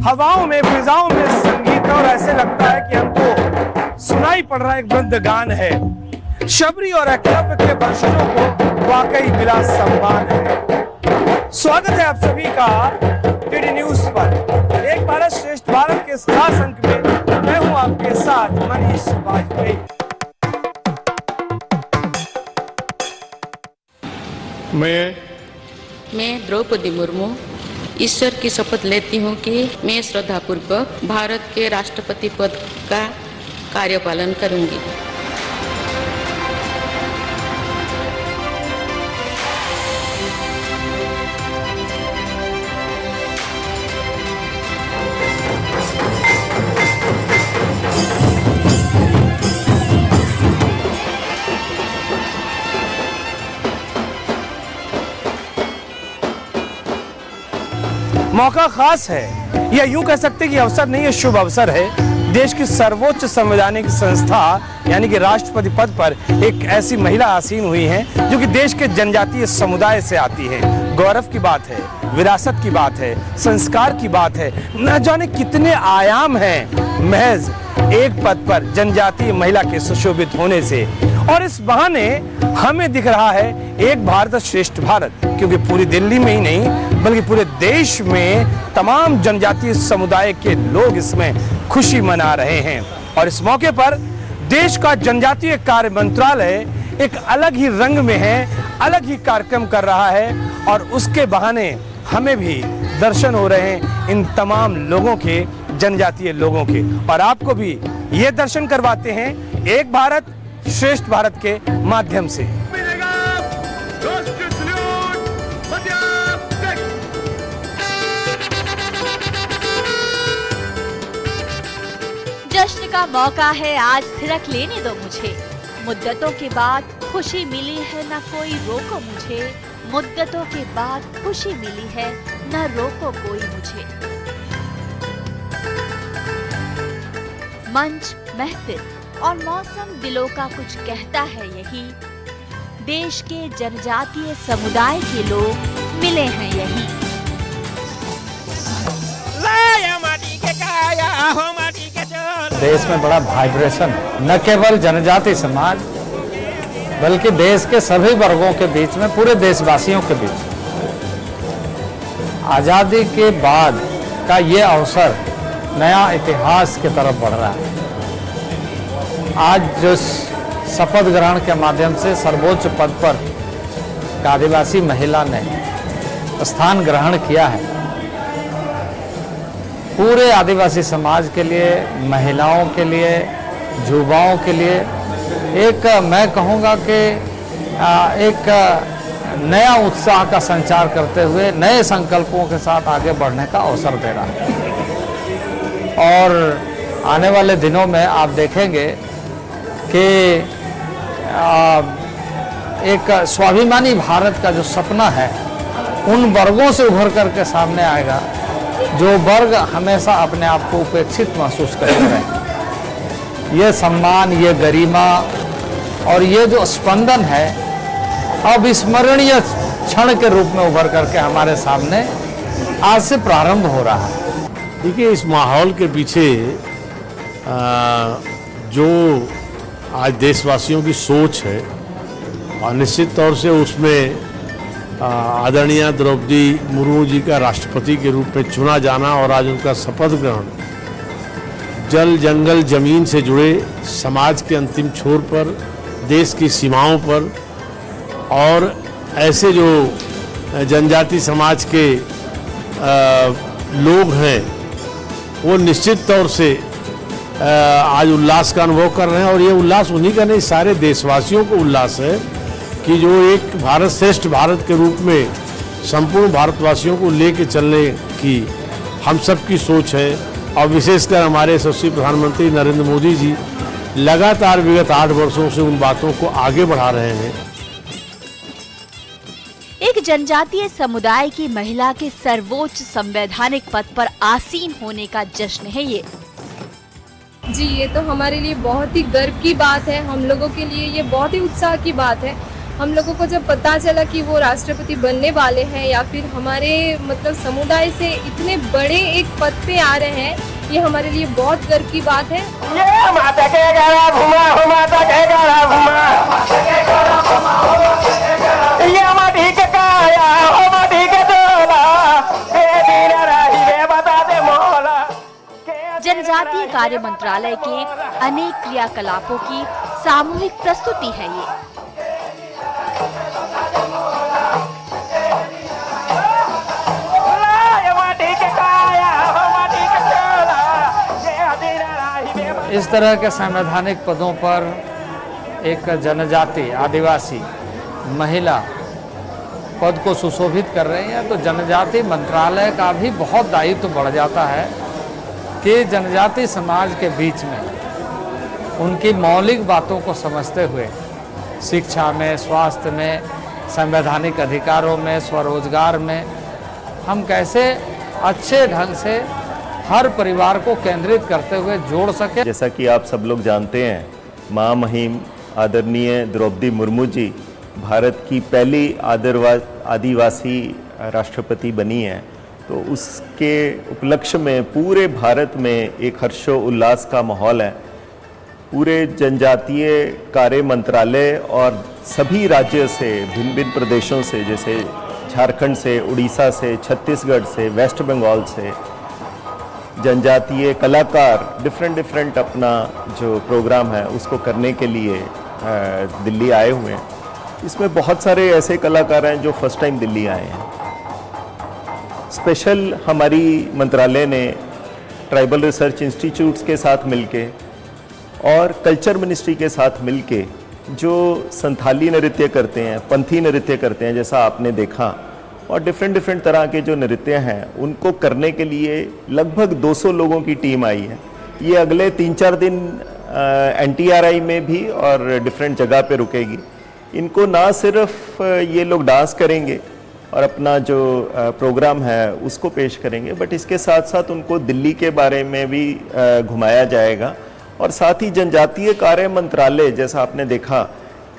हवाओं में, फिजाओं में संगीत, और ऐसे लगता है कि हमको सुनाई पड़ रहा एक वृंद गान है। शबरी और एकलव्य के वंशजों को वाकई मिला सम्मान है। स्वागत है आप सभी का डीडी न्यूज पर। एक भारत श्रेष्ठ भारत के इस खास अंक में मैं हूं आपके साथ मनीष वाजपेयी। मैं द्रौपदी मुर्मू ईश्वर की शपथ लेती हूँ कि मैं श्रद्धापूर्वक भारत के राष्ट्रपति पद का कार्यपालन करूँगी। मौका खास है, या यूं कह सकते कि अवसर नहीं है, शुभ अवसर है। देश की सर्वोच्च संवैधानिक संस्था यानी कि राष्ट्रपति पद पर एक ऐसी महिला आसीन हुई हैं जो कि देश के जनजातीय समुदाय से आती है। गौरव की बात है, विरासत की बात है, संस्कार की बात है, न जाने कितने आयाम हैं महज एक पद पर जनजातीय महिला के सुशोभित होने से। और इस बहाने हमें दिख रहा है एक भारत श्रेष्ठ भारत, क्योंकि पूरी दिल्ली में ही नहीं बल्कि पूरे देश में तमाम जनजातीय समुदाय के लोग इसमें खुशी मना रहे हैं। और इस मौके पर देश का जनजातीय कार्य मंत्रालय एक अलग ही रंग में है, अलग ही कार्यक्रम कर रहा है, और उसके बहाने हमें भी दर्शन हो रहे हैं इन तमाम लोगों के, जनजातीय लोगों के। और आपको भी ये दर्शन करवाते हैं एक भारत श्रेष्ठ भारत के माध्यम से। जश्न का मौका है, आज थिरक लेने दो मुझे। मुद्दतों के बाद खुशी मिली है, न कोई रोको मुझे। मुद्दतों के बाद खुशी मिली है, न रोको कोई मुझे। मंच, महफिल और मौसम दिलों का कुछ कहता है यही। देश के जनजातीय समुदाय के लोग मिले हैं यही। देश में बड़ा वाइब्रेशन, न केवल जनजाति समाज बल्कि देश के सभी वर्गों के बीच में, पूरे देशवासियों के बीच आजादी के बाद का ये अवसर नया इतिहास की तरफ बढ़ रहा है। आज जो शपथ ग्रहण के माध्यम से सर्वोच्च पद पर आदिवासी महिला ने स्थान ग्रहण किया है, पूरे आदिवासी समाज के लिए, महिलाओं के लिए, युवाओं के लिए एक, मैं कहूँगा कि एक नया उत्साह का संचार करते हुए नए संकल्पों के साथ आगे बढ़ने का अवसर दे रहा है। और आने वाले दिनों में आप देखेंगे कि एक स्वाभिमानी भारत का जो सपना है उन वर्गों से उभर करके सामने आएगा जो वर्ग हमेशा अपने आप को उपेक्षित महसूस करते रहे। ये सम्मान, ये गरिमा और ये जो स्पंदन है अब स्मरणीय क्षण के रूप में उभर करके हमारे सामने आज से प्रारंभ हो रहा है। देखिए, इस माहौल के पीछे जो आज देशवासियों की सोच है, और निश्चित तौर से उसमें आदरणीय द्रौपदी मुर्मू जी का राष्ट्रपति के रूप में चुना जाना और आज उनका शपथ ग्रहण जल, जंगल, जमीन से जुड़े समाज के अंतिम छोर पर, देश की सीमाओं पर, और ऐसे जो जनजाति समाज के लोग हैं वो निश्चित तौर से आज उल्लास का अनुभव कर रहे हैं। और ये उल्लास उन्हीं का नहीं, सारे देशवासियों को उल्लास है कि जो एक भारत श्रेष्ठ भारत के रूप में संपूर्ण भारतवासियों को लेके चलने की हम सब की सोच है। और विशेषकर हमारे यशस्वी प्रधानमंत्री नरेंद्र मोदी जी लगातार विगत 8 वर्षों से उन बातों को आगे बढ़ा रहे हैं। एक जनजातीय समुदाय की महिला के सर्वोच्च संवैधानिक पद पर आसीन होने का जश्न है ये। जी, ये तो हमारे लिए बहुत ही गर्व की बात है। हम लोगों के लिए ये बहुत ही उत्साह की बात है हम लोगों को जब पता चला कि वो राष्ट्रपति बनने वाले हैं या फिर हमारे मतलब समुदाय से इतने बड़े एक पद पे आ रहे हैं, ये हमारे लिए बहुत गर्व की बात है। ये माता के गला घुमा हो, माता के गला घुमा, ये माटी के काया हो, माटी के डोला, ए दीना राही वे बता दे मौला। जनजातीय कार्य मंत्रालय के अनेक क्रियाकलापों की सामूहिक प्रस्तुति है ये। इस तरह के संवैधानिक पदों पर एक जनजाति आदिवासी महिला पद को सुशोभित कर रही हैं, तो जनजाति मंत्रालय का भी बहुत दायित्व बढ़ जाता है कि जनजाति समाज के बीच में उनकी मौलिक बातों को समझते हुए शिक्षा में, स्वास्थ्य में, संवैधानिक अधिकारों में, स्वरोजगार में हम कैसे अच्छे ढंग से हर परिवार को केंद्रित करते हुए जोड़ सके। जैसा कि आप सब लोग जानते हैं, महामहिम आदरणीय द्रौपदी मुर्मू जी भारत की पहली आदिवासी राष्ट्रपति बनी हैं, तो उसके उपलक्ष्य में पूरे भारत में एक हर्षो उल्लास का माहौल है। पूरे जनजातीय कार्य मंत्रालय और सभी राज्यों से, भिन्न भिन्न प्रदेशों से, जैसे झारखंड से, उड़ीसा से, छत्तीसगढ़ से, वेस्ट बंगाल से जनजातीय कलाकार डिफरेंट अपना जो प्रोग्राम है उसको करने के लिए दिल्ली आए हुए हैं। इसमें बहुत सारे ऐसे कलाकार हैं जो फर्स्ट टाइम दिल्ली आए हैं। स्पेशल हमारी मंत्रालय ने ट्राइबल रिसर्च इंस्टीट्यूट्स के साथ मिलके और कल्चर मिनिस्ट्री के साथ मिलके जो संथाली नृत्य करते हैं, पंथी नृत्य करते हैं, जैसा आपने देखा, और डिफरेंट तरह के जो नृत्य हैं उनको करने के लिए लगभग 200 लोगों की टीम आई है। ये अगले 3-4 दिन NTRI में भी और डिफरेंट जगह पे रुकेगी। इनको ना सिर्फ ये लोग डांस करेंगे और अपना जो प्रोग्राम है उसको पेश करेंगे, बट इसके साथ साथ उनको दिल्ली के बारे में भी घुमाया जाएगा। और साथ ही जनजातीय कार्य मंत्रालय, जैसा आपने देखा,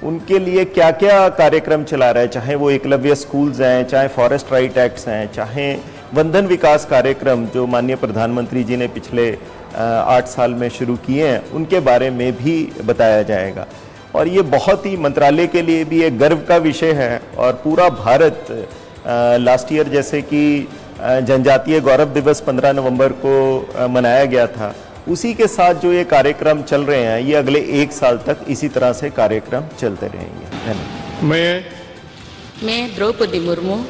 उनके लिए क्या क्या कार्यक्रम चला रहा है, चाहे वो एकलव्य स्कूल्स हैं, चाहे फॉरेस्ट राइट एक्ट्स हैं, चाहे वंदन विकास कार्यक्रम जो माननीय प्रधानमंत्री जी ने पिछले 8 साल में शुरू किए हैं, उनके बारे में भी बताया जाएगा। और ये बहुत ही मंत्रालय के लिए भी एक गर्व का विषय है। और पूरा भारत लास्ट ईयर जैसे कि जनजातीय गौरव दिवस 15 नवंबर को मनाया गया था, उसी के साथ जो ये कार्यक्रम चल रहे हैं, ये अगले 1 साल तक इसी तरह से कार्यक्रम चलते रहेंगे। धन्यवाद। मैं द्रौपदी मुर्मू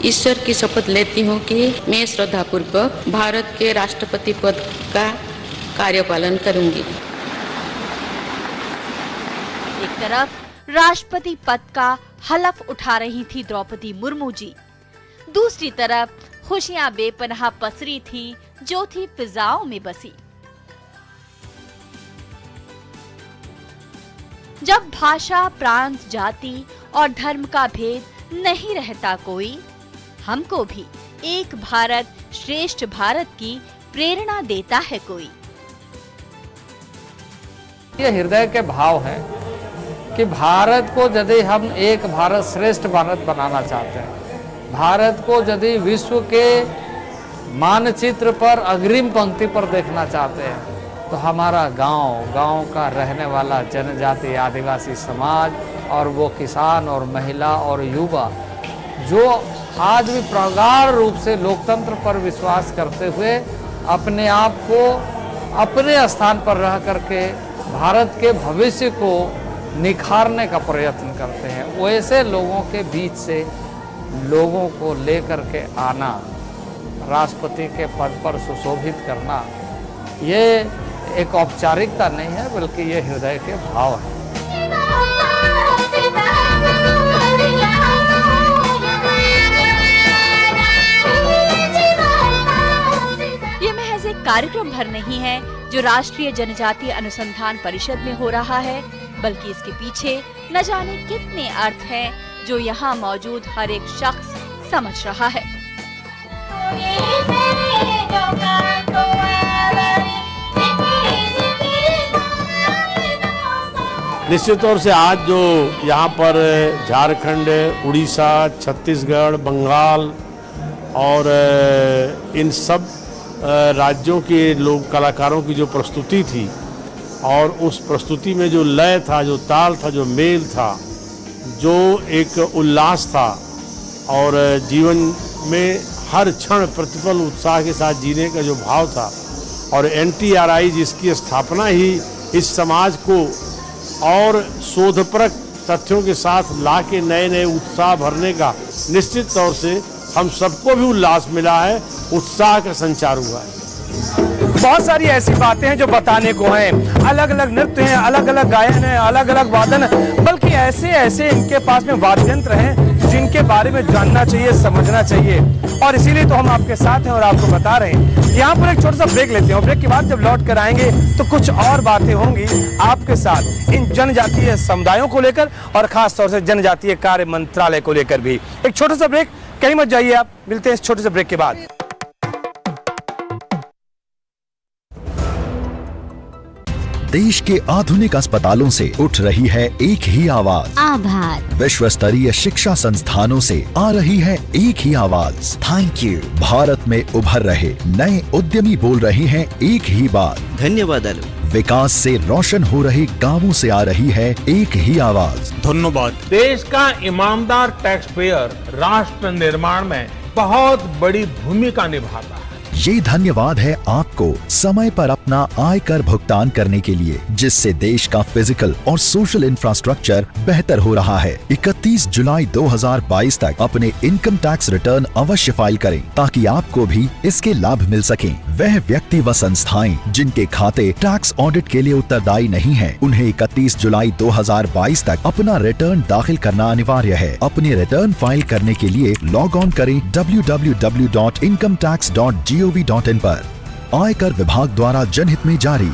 ईश्वर की शपथ लेती हूँ कि मैं श्रद्धापूर्वक भारत के राष्ट्रपति पद का कार्यपालन करूँगी। एक तरफ राष्ट्रपति पद का हलफ उठा रही थी द्रौपदी मुर्मू जी, दूसरी तरफ खुशियां बेपनाह पसरी थी जो थी फिजाओं में बसी। जब भाषा, प्रांत, जाति और धर्म का भेद नहीं रहता कोई, हमको भी एक भारत श्रेष्ठ भारत की प्रेरणा देता है कोई। ये हृदय के भाव है कि भारत को यदि हम एक भारत श्रेष्ठ भारत बनाना चाहते हैं, भारत को यदि विश्व के मानचित्र पर अग्रिम पंक्ति पर देखना चाहते हैं, तो हमारा गांव का रहने वाला जनजाति आदिवासी समाज और वो किसान और महिला और युवा जो आज भी प्रगाढ़ रूप से लोकतंत्र पर विश्वास करते हुए अपने आप को अपने स्थान पर रह करके भारत के भविष्य को निखारने का प्रयत्न करते हैं, वैसे लोगों के बीच से लोगों को लेकर के आना, राष्ट्रपति के पद पर सुशोभित करना, ये एक औपचारिकता नहीं है बल्कि ये हृदय के भाव है। ये महज एक कार्यक्रम भर नहीं है जो राष्ट्रीय जनजातीय अनुसंधान परिषद में हो रहा है, बल्कि इसके पीछे न जाने कितने अर्थ हैं जो यहाँ मौजूद हर एक शख्स समझ रहा है। निश्चित तौर से आज जो यहाँ पर झारखंड, उड़ीसा, छत्तीसगढ़, बंगाल और इन सब राज्यों के लोग कलाकारों की जो प्रस्तुति थी और उस प्रस्तुति में जो लय था, जो ताल था, जो मेल था, जो एक उल्लास था और जीवन में हर क्षण प्रतिपल उत्साह के साथ जीने का जो भाव था और NTRI जिसकी स्थापना ही इस समाज को और शोधपरक तथ्यों के साथ ला के नए नए उत्साह भरने का निश्चित तौर से हम सबको भी उल्लास मिला है, उत्साह का संचार हुआ है। बहुत सारी ऐसी बातें हैं जो बताने को हैं, अलग अलग नृत्य हैं, अलग अलग गायन है, अलग अलग वादन है, बल्कि ऐसे ऐसे इनके पास में वाद्य यंत्र हैं जिनके बारे में जानना चाहिए, समझना चाहिए, और इसीलिए तो हम आपके साथ हैं और आपको बता रहे हैं। यहाँ पर एक छोटा सा ब्रेक लेते हैं, ब्रेक के बाद जब लौट कर आएंगे तो कुछ और बातें होंगी आपके साथ इन जनजातीय समुदायों को लेकर और खास तौर से जनजातीय कार्य मंत्रालय को लेकर भी। एक छोटा सा ब्रेक, कहीं मत जाइए आप, मिलते हैं इस छोटे से ब्रेक के बाद। देश के आधुनिक अस्पतालों से उठ रही है एक ही आवाज, आभार। विश्व स्तरीय शिक्षा संस्थानों से आ रही है एक ही आवाज, थैंक यू। भारत में उभर रहे नए उद्यमी बोल रहे हैं एक ही बात, धन्यवाद। विकास से रोशन हो रही गांवों से आ रही है एक ही आवाज, धन्यवाद। देश का ईमानदार टैक्स पेयर राष्ट्र निर्माण में बहुत बड़ी भूमिका निभाता है। ये धन्यवाद है आपको समय पर अपना आयकर भुगतान करने के लिए, जिससे देश का फिजिकल और सोशल इंफ्रास्ट्रक्चर बेहतर हो रहा है। 31 जुलाई 2022 तक अपने इनकम टैक्स रिटर्न अवश्य फाइल करें ताकि आपको भी इसके लाभ मिल सकें। वह व्यक्ति व संस्थाएं जिनके खाते टैक्स ऑडिट के लिए उत्तरदायी नहीं हैं, उन्हें 31 जुलाई 2022 तक अपना रिटर्न दाखिल करना अनिवार्य है। अपने रिटर्न फाइल करने के लिए लॉग ऑन करें www.incometax.gov.in पर। आयकर विभाग द्वारा जनहित में जारी।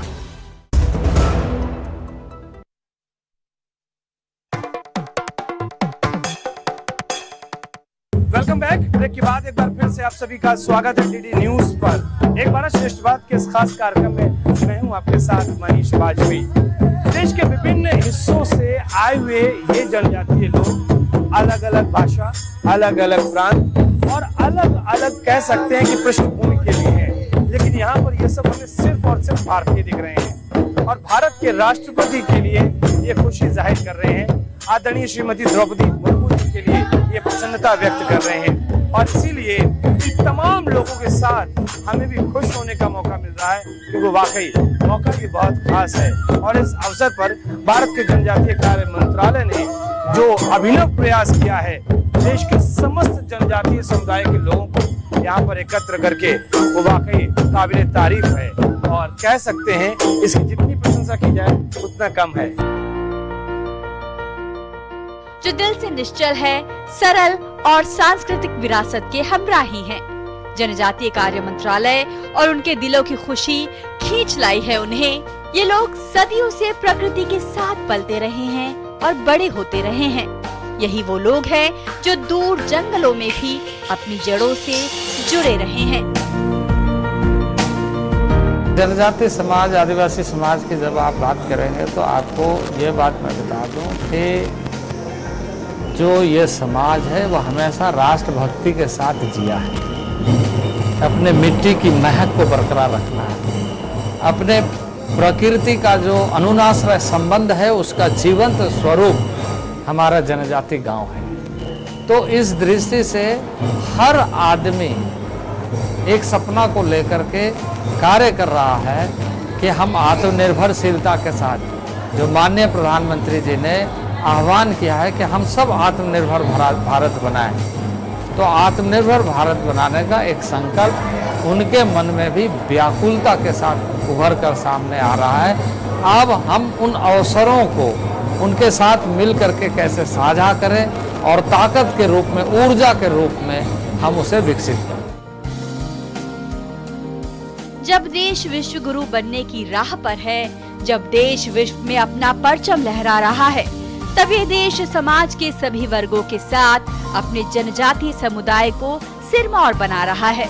Welcome back. ब्रेक के बाद एक बार फिर से आप सभी का स्वागत है डीडी न्यूज पर। एक बार श्रेष्ठ बात के इस खास कार्यक्रम में मैं हूं आपके साथ मनीष वाजपेयी। देश के विभिन्न हिस्सों से आए हुए ये जनजातीय लोग अलग अलग भाषा, अलग अलग प्रांत और अलग अलग कह सकते हैं कि पृष्ठभूमि के लिए हैं, लेकिन यहाँ पर ये सब हमें सिर्फ और सिर्फ भारतीय दिख रहे हैं और भारत के राष्ट्रपति के लिए ये खुशी जाहिर कर रहे हैं। आदरणीय श्रीमती द्रौपदी मुर्मू जी के लिए ये प्रसन्नता व्यक्त कर रहे हैं और इसीलिए इन तमाम लोगों के साथ हमें भी खुश होने का मौका मिल रहा है, क्योंकि वाकई मौका भी बहुत खास है। और इस अवसर पर भारत के जनजातीय कार्य मंत्रालय ने जो अभिनव प्रयास किया है, देश के समस्त जनजातीय समुदाय के लोगों को यहाँ पर एकत्र करके, वो वाकई काबिले तारीफ है और कह सकते हैं इसकी जितनी प्रशंसा की जाए उतना कम है। जो दिल से निश्चल है, सरल और सांस्कृतिक विरासत के हमराही हैं। जनजातीय कार्य मंत्रालय और उनके दिलों की खुशी खींच लाई है उन्हें। ये लोग सदियों से प्रकृति के साथ पलते रहे हैं और बड़े होते रहे हैं। यही वो लोग हैं जो दूर जंगलों में भी अपनी जड़ों से जुड़े रहे हैं। जनजातीय समाज, आदिवासी समाज की जब आप बात करेंगे तो आपको ये बात मैं बता दूं कि जो ये समाज है वो हमेशा राष्ट्रभक्ति के साथ जिया है। अपने मिट्टी की महक को बरकरार रखना है, अपने प्रकृति का जो अनुनाश्रय संबंध है उसका जीवंत स्वरूप हमारा जनजाति गांव है। तो इस दृष्टि से हर आदमी एक सपना को लेकर के कार्य कर रहा है कि हम आत्मनिर्भरशीलता के साथ, जो माननीय प्रधानमंत्री जी ने आह्वान किया है कि हम सब आत्मनिर्भर भारत बनाएं, तो आत्मनिर्भर भारत बनाने का एक संकल्प उनके मन में भी व्याकुलता के साथ उभर कर सामने आ रहा है। अब हम उन अवसरों को उनके साथ मिल करके कैसे साझा करें और ताकत के रूप में, ऊर्जा के रूप में हम उसे विकसित करें। जब देश विश्व गुरु बनने की राह पर है, जब देश विश्व में अपना परचम लहरा रहा है, तब ये देश समाज के सभी वर्गों के साथ अपने जनजातीय समुदाय को सिरमौर बना रहा है।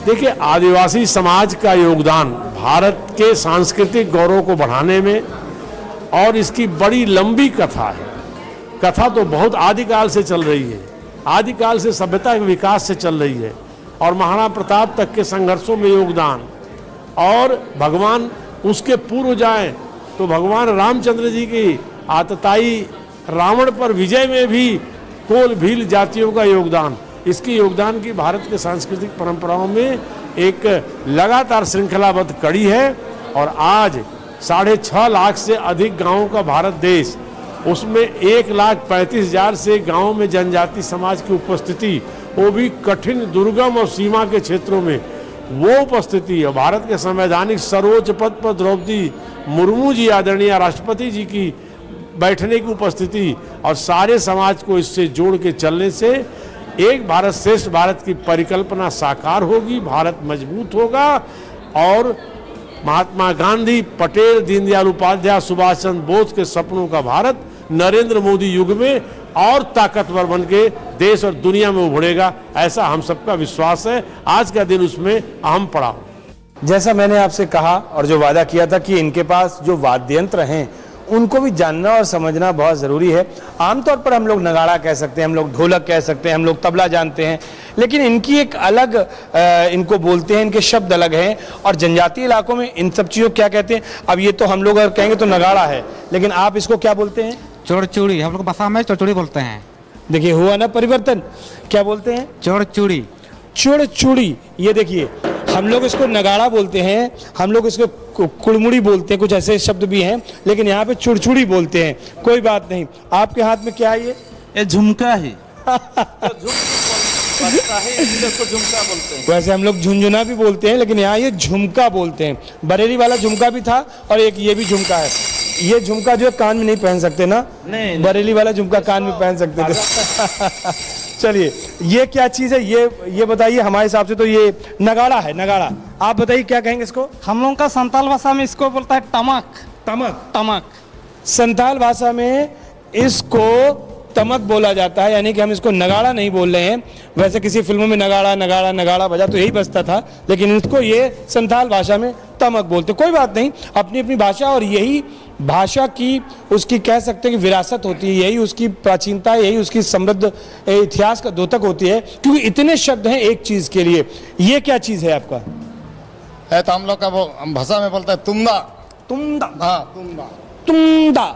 देखिए, आदिवासी समाज का योगदान भारत के सांस्कृतिक गौरव को बढ़ाने में, और इसकी बड़ी लंबी कथा है। कथा तो बहुत आदिकाल से चल रही है, आदिकाल से सभ्यता के विकास से चल रही है, और महाराणा प्रताप तक के संघर्षों में योगदान, और भगवान उसके पूर्व जाएं तो भगवान रामचंद्र जी की आतताई रावण पर विजय में भी कोल भील जातियों का योगदान, इसकी योगदान की भारत के सांस्कृतिक परंपराओं में एक लगातार श्रृंखलाबद्ध कड़ी है। और आज 6.5 लाख से अधिक गांवों का भारत देश, उसमें 1,35,000 से गांवों में जनजाति समाज की उपस्थिति, वो भी कठिन दुर्गम और सीमा के क्षेत्रों में, वो उपस्थिति और भारत के संवैधानिक सर्वोच्च पद पर द्रौपदी मुर्मू जी आदरणीय राष्ट्रपति जी की बैठने की उपस्थिति, और सारे समाज को इससे जोड़ के चलने से एक भारत श्रेष्ठ भारत की परिकल्पना साकार होगी, भारत मजबूत होगा, और महात्मा गांधी, पटेल, दीनदयाल उपाध्याय, सुभाष चंद्र बोस के सपनों का भारत नरेंद्र मोदी युग में और ताकतवर बन के देश और दुनिया में उभरेगा, ऐसा हम सबका विश्वास है। आज का दिन उसमें अहम पड़ाव। जैसा मैंने आपसे कहा और जो वादा किया था कि इनके पास जो वाद्य यंत्र हैं उनको भी जानना और समझना बहुत ज़रूरी है। आमतौर पर हम लोग नगाड़ा कह सकते हैं, हम लोग ढोलक कह सकते हैं, हम लोग तबला जानते हैं, लेकिन इनकी एक अलग इनको बोलते हैं, इनके शब्द अलग हैं। और जनजातीय इलाकों में इन सब चीज़ों क्या कहते हैं? अब ये तो हम लोग अगर कहेंगे तो नगाड़ा है, लेकिन आप इसको क्या बोलते हैं? चोरचूड़ी, हम लोग भाषा में चोरचूड़ी बोलते हैं। देखिए हुआ ना परिवर्तन, क्या बोलते हैं? चोरचूड़ी। चुड़चुड़ी, ये देखिए हम लोग इसको नगाड़ा बोलते हैं, हम लोग इसको कुड़मुड़ी बोलते हैं, कुछ ऐसे शब्द भी हैं, लेकिन यहाँ पे चुड़चुड़ी बोलते हैं। कोई बात नहीं। आपके हाथ में क्या है? ये झुमका है। झुमका बोलते हैं। वैसे हम लोग झुंझुना भी बोलते हैं, लेकिन यहाँ ये झुमका बोलते हैं। बरेली वाला झुमका भी था और एक ये भी झुमका है। ये झुमका जो है कान में नहीं पहन सकते ना? नहीं। बरेली वाला झुमका कान में पहन सकते थे। चलिए, ये क्या चीज़ है ये बताइए। हमारे हिसाब से तो ये नगाड़ा है, नगाड़ा। आप बताइए क्या कहेंगे इसको? हम लोगों का संताल भाषा में इसको बोलता है टमक। तमक? टमक। संताल भाषा में इसको तमक बोला जाता है, यानी कि हम इसको नगाड़ा नहीं बोल रहे हैं। वैसे किसी फिल्मों में नगाड़ा नगाड़ा नगाड़ा बजा तो यही बजता था, लेकिन इसको ये संताल भाषा में तमक बोलते। कोई बात नहीं, अपनी अपनी भाषा, और यही भाषा की उसकी कह सकते हैं कि विरासत होती है, यही उसकी प्राचीनता, यही उसकी समृद्ध इतिहास का द्योतक होती है, क्योंकि इतने शब्द हैं एक चीज़ के लिए। ये क्या चीज़ है आपका? है तो हम लोग का वो भाषा में बोलता है तुम्दा। तुम्दा? हाँ, तुम्दा। तुम्दा,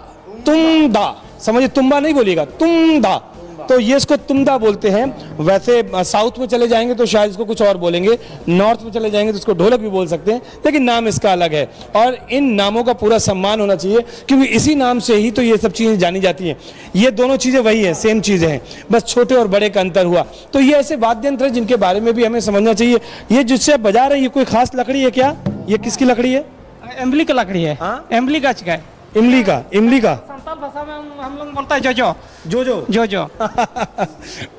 तुम्दा, समझिए, तुम्बा नहीं बोलिएगा, तुम्दा। तो ये इसको तुम्दा बोलते हैं। वैसे साउथ में चले जाएंगे तो शायद इसको कुछ और बोलेंगे, नॉर्थ में चले जाएंगे तो इसको ढोलक भी बोल सकते हैं, लेकिन नाम इसका अलग है। और इन नामों का पूरा सम्मान होना चाहिए, क्योंकि इसी नाम से ही तो ये सब चीज़ें जानी जाती हैं। ये दोनों चीज़ें वही हैं, सेम चीज़ें हैं, बस छोटे और बड़े का अंतर हुआ। तो ये ऐसे वाद्य यंत्र हैं जिनके बारे में भी हमें समझना चाहिए। ये जिससे आप बजा रहे हैं, ये कोई खास लकड़ी है क्या? ये किसकी लकड़ी है? इमली का लकड़ी है। इमली गाछ का है। इमली का? इमली का संताल भाषा में हम लोग बोलता है जोजो। जोजो? जोजो।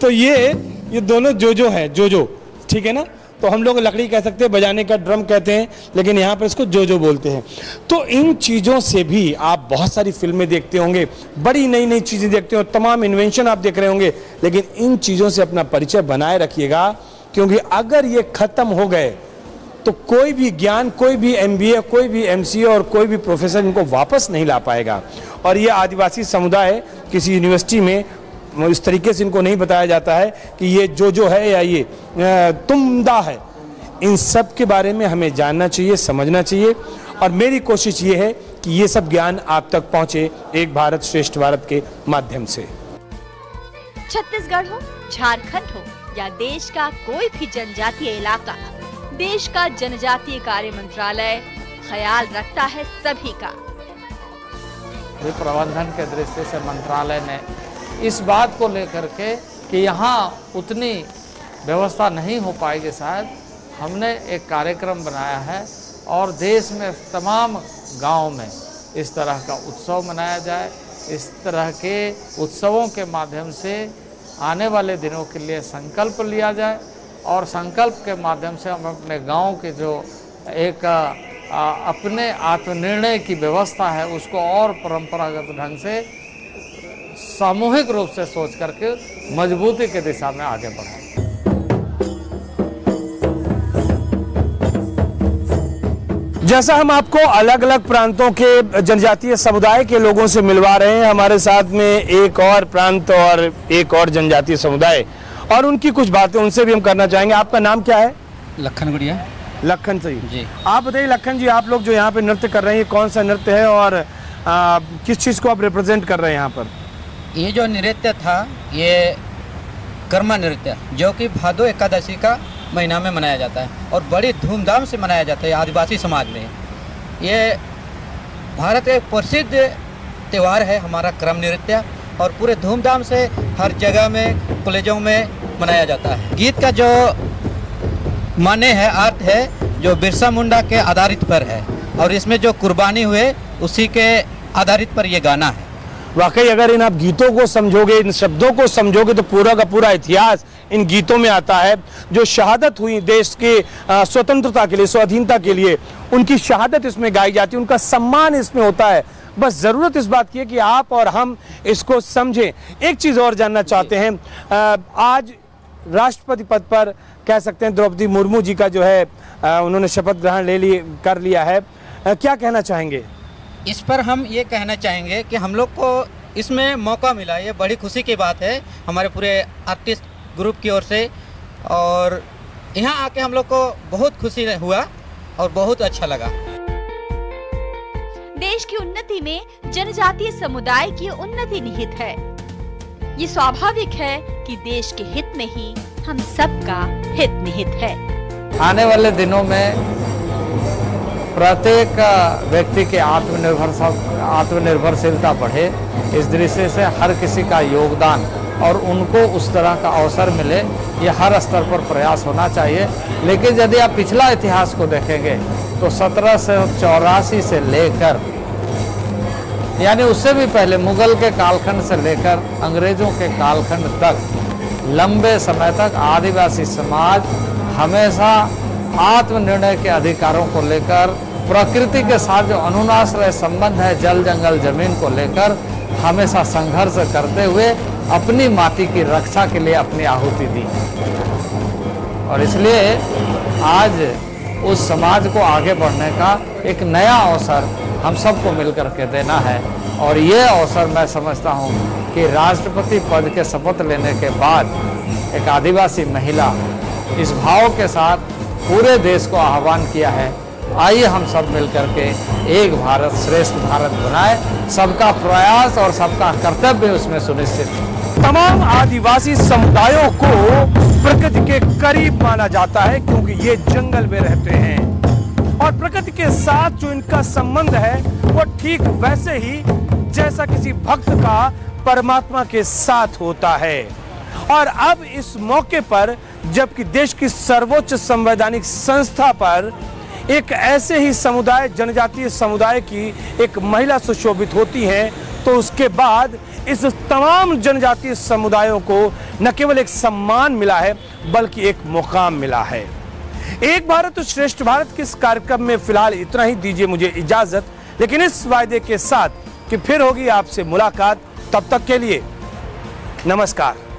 तो ये दोनों जोजो है, जोजो, ठीक है ना? तो हम लोग लकड़ी कह सकते हैं, बजाने का ड्रम कहते हैं, लेकिन यहाँ पर इसको जोजो बोलते हैं। तो इन चीज़ों से भी आप बहुत सारी फिल्में देखते होंगे, बड़ी नई नई चीज़ें देखते हो, तमाम इन्वेंशन आप देख रहे होंगे, लेकिन इन चीज़ों से अपना परिचय बनाए रखिएगा, क्योंकि अगर ये खत्म हो गए तो कोई भी ज्ञान, कोई भी MBA, कोई भी MCA और कोई भी प्रोफेसर इनको वापस नहीं ला पाएगा। और ये आदिवासी समुदाय किसी यूनिवर्सिटी में इस तरीके से इनको नहीं बताया जाता है कि ये जो है या ये तुम्दा है। इन सब के बारे में हमें जानना चाहिए, समझना चाहिए, और मेरी कोशिश ये है कि ये सब ज्ञान आप तक पहुँचे एक भारत श्रेष्ठ भारत के माध्यम से। छत्तीसगढ़ हो, झारखंड हो या देश का कोई भी जनजातीय इलाका, देश का जनजातीय कार्य मंत्रालय ख्याल रखता है सभी का। प्रबंधन के दृष्टि से मंत्रालय ने इस बात को लेकर के कि यहाँ उतनी व्यवस्था नहीं हो पाएगी, शायद हमने एक कार्यक्रम बनाया है और देश में तमाम गांव में इस तरह का उत्सव मनाया जाए। इस तरह के उत्सवों के माध्यम से आने वाले दिनों के लिए संकल्प लिया जाए, और संकल्प के माध्यम से हम अपने गांव के जो एक अपने आत्मनिर्णय की व्यवस्था है उसको और परंपरागत ढंग से सामूहिक रूप से सोच करके मजबूती की दिशा में आगे बढ़ाएं। जैसा हम आपको अलग अलग प्रांतों के जनजातीय समुदाय के लोगों से मिलवा रहे हैं, हमारे साथ में एक और प्रांत और एक और जनजातीय समुदाय और उनकी कुछ बातें उनसे भी हम करना चाहेंगे। आपका नाम क्या है? लखन गुड़िया। लखन सही जी। आप बताइए लखन जी, आप लोग जो यहाँ पे नृत्य कर रहे हैं, ये कौन सा नृत्य है और किस चीज़ को आप रिप्रेजेंट कर रहे हैं यहाँ पर? ये जो नृत्य था ये कर्मा नृत्य, जो कि भादो एकादशी का महीना में मनाया जाता है और बड़ी धूमधाम से मनाया जाता है आदिवासी समाज में। ये भारत का एक प्रसिद्ध त्यौहार है हमारा कर्म नृत्य, और पूरे धूमधाम से हर जगह में कॉलेजों में मनाया जाता है। गीत का जो माने है, अर्थ है, जो बिरसा मुंडा के आधारित पर है और इसमें जो कुर्बानी हुए उसी के आधारित पर ये गाना है। वाकई अगर इन आप गीतों को समझोगे, इन शब्दों को समझोगे तो पूरा का पूरा इतिहास इन गीतों में आता है। जो शहादत हुई देश के स्वतंत्रता के लिए, स्वाधीनता के लिए, उनकी शहादत इसमें गाई जाती है, उनका सम्मान इसमें होता है। बस ज़रूरत इस बात की है कि आप और हम इसको समझें। एक चीज़ और जानना चाहते हैं, आज राष्ट्रपति पद पर कह सकते हैं द्रौपदी मुर्मू जी का जो है उन्होंने शपथ ग्रहण कर लिया है, क्या कहना चाहेंगे? इस पर हम ये कहना चाहेंगे कि हम लोग को इसमें मौका मिला, ये बड़ी खुशी की बात है हमारे पूरे आर्टिस्ट ग्रुप की ओर से, और यहाँ आके हम लोग को बहुत खुशी हुआ और बहुत अच्छा लगा। देश की उन्नति में जनजातीय समुदाय की उन्नति निहित है। ये स्वाभाविक है कि देश के हित में ही हम सबका हित निहित है। आने वाले दिनों में प्रत्येक व्यक्ति के आत्मनिर्भरशीलता बढ़े, इस दृष्टि से हर किसी का योगदान और उनको उस तरह का अवसर मिले, ये हर स्तर पर प्रयास होना चाहिए। लेकिन यदि आप पिछला इतिहास को देखेंगे तो 1784 से लेकर, यानी उससे भी पहले मुगल के कालखंड से लेकर अंग्रेजों के कालखंड तक लंबे समय तक आदिवासी समाज हमेशा आत्मनिर्णय के अधिकारों को लेकर, प्रकृति के साथ जो अनुनाश्रय संबंध है, जल जंगल जमीन को लेकर हमेशा संघर्ष करते हुए अपनी माटी की रक्षा के लिए अपनी आहुति दी। और इसलिए आज उस समाज को आगे बढ़ने का एक नया अवसर हम सबको मिलकर के देना है। और ये अवसर मैं समझता हूँ कि राष्ट्रपति पद के शपथ लेने के बाद एक आदिवासी महिला इस भाव के साथ पूरे देश को आह्वान किया है, आइए हम सब मिलकर के एक भारत श्रेष्ठ भारत बनाए। सबका प्रयास और सबका कर्तव्य उसमें सुनिश्चित है। तमाम आदिवासी समुदायों को प्रकृति के करीब माना जाता है क्योंकि ये जंगल में रहते हैं और प्रकृति के साथ जो इनका संबंध है वो ठीक वैसे ही जैसा किसी भक्त का परमात्मा के साथ होता है। और अब इस मौके पर जबकि देश की सर्वोच्च संवैधानिक संस्था पर एक ऐसे ही समुदाय, जनजातीय समुदाय की एक महिला सुशोभित होती है, तो उसके बाद इस तमाम जनजातीय समुदायों को न केवल एक सम्मान मिला है बल्कि एक मुकाम मिला है। एक भारत तो श्रेष्ठ भारत के इस कार्यक्रम में फिलहाल इतना ही, दीजिए मुझे इजाजत, लेकिन इस वायदे के साथ कि फिर होगी आपसे मुलाकात। तब तक के लिए नमस्कार।